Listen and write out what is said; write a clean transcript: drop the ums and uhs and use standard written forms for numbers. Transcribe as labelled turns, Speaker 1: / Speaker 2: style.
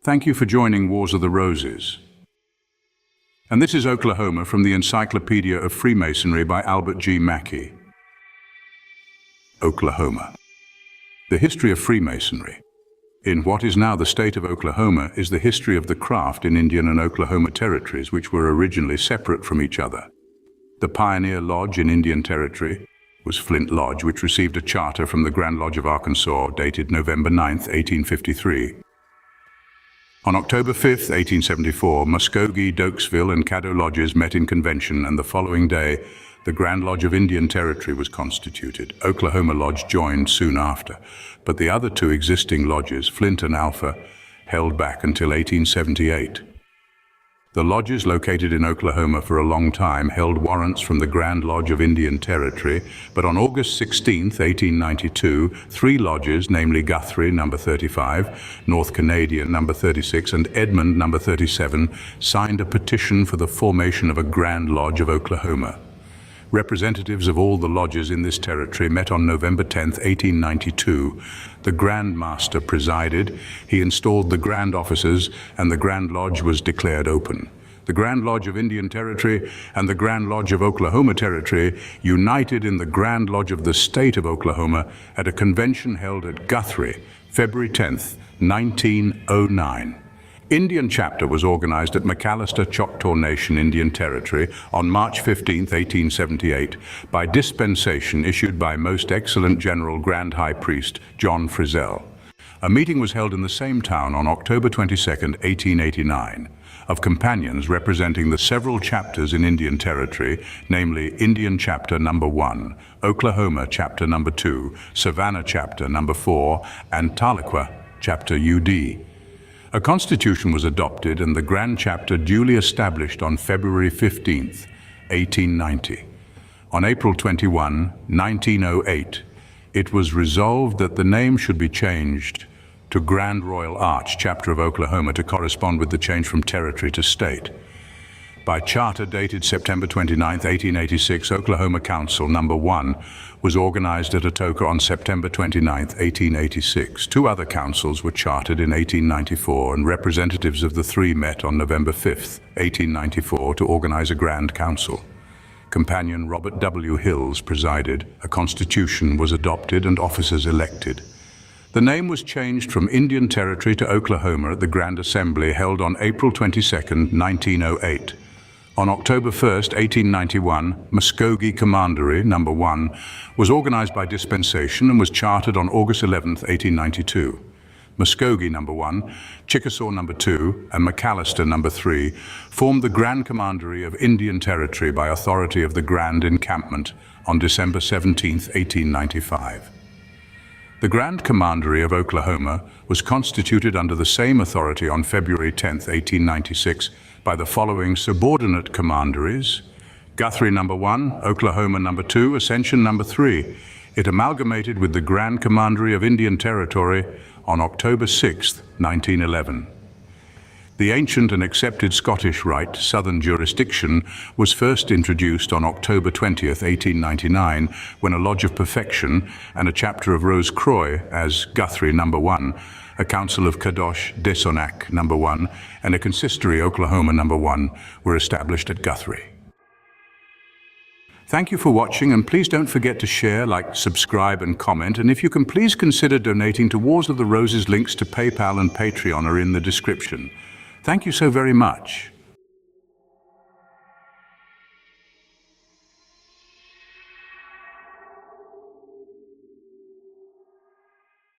Speaker 1: Thank you for joining Wars of the Roses. And this is Oklahoma from the Encyclopedia of Freemasonry by Albert G. Mackey. Oklahoma. The history of Freemasonry. In what is now the state of Oklahoma is the history of the craft in Indian and Oklahoma territories, which were originally separate from each other. The pioneer lodge in Indian Territory was Flint Lodge, which received a charter from the Grand Lodge of Arkansas dated November 9, 1853. On October 5, 1874, Muskogee, Dokesville, and Caddo lodges met in convention, and the following day, the Grand Lodge of Indian Territory was constituted. Oklahoma Lodge joined soon after, but the other two existing lodges, Flint and Alpha, held back until 1878. The lodges located in Oklahoma for a long time held warrants from the Grand Lodge of Indian Territory, but on August 16, 1892, three lodges, namely Guthrie, number 35, North Canadian, number 36, and Edmond, number 37, signed a petition for the formation of a Grand Lodge of Oklahoma. Representatives of all the lodges in this territory met on November 10, 1892. The Grand Master presided, he installed the Grand Officers, and the Grand Lodge was declared open. The Grand Lodge of Indian Territory and the Grand Lodge of Oklahoma Territory united in the Grand Lodge of the State of Oklahoma at a convention held at Guthrie, February 10, 1909. Indian chapter was organized at McAllister Choctaw Nation Indian Territory on March 15, 1878, by dispensation issued by Most Excellent General Grand High Priest John Frizzell. A meeting was held in the same town on October 22, 1889, of companions representing the several chapters in Indian Territory, namely Indian Chapter Number 1, Oklahoma Chapter Number 2, Savannah Chapter Number 4, and Tahlequah Chapter UD. A constitution was adopted and the Grand Chapter duly established on February 15, 1890. On April 21, 1908, it was resolved that the name should be changed to Grand Royal Arch, Chapter of Oklahoma, to correspond with the change from territory to state. By charter dated September 29, 1886, Oklahoma Council Number 1 was organized at Atoka on September 29, 1886. Two other councils were chartered in 1894, and representatives of the three met on November 5, 1894, to organize a Grand Council. Companion Robert W. Hills presided, a constitution was adopted and officers elected. The name was changed from Indian Territory to Oklahoma at the Grand Assembly held on April 22, 1908. On October 1, 1891, Muskogee Commandery Number 1 was organized by dispensation and was chartered on August 11, 1892. Muskogee Number 1, Chickasaw Number 2, and McAllister Number 3 formed the Grand Commandery of Indian Territory by authority of the Grand Encampment on December 17, 1895. The Grand Commandery of Oklahoma was constituted under the same authority on February 10, 1896, by the following subordinate commanderies: Guthrie Number 1, Oklahoma Number 2, Ascension Number 3. It amalgamated with the Grand Commandery of Indian Territory on October 6, 1911. The ancient and accepted Scottish Rite, Southern Jurisdiction, was first introduced on October 20, 1899, when a Lodge of Perfection and a chapter of Rose Croix as Guthrie Number 1, a Council of Kadosh Desonak Number 1, and a Consistory Oklahoma Number 1 were established at Guthrie. Thank you for watching, and please don't forget to share, like, subscribe, and comment. And if you can, please consider donating to Wars of the Roses. Links to PayPal and Patreon are in the description. Thank you so very much.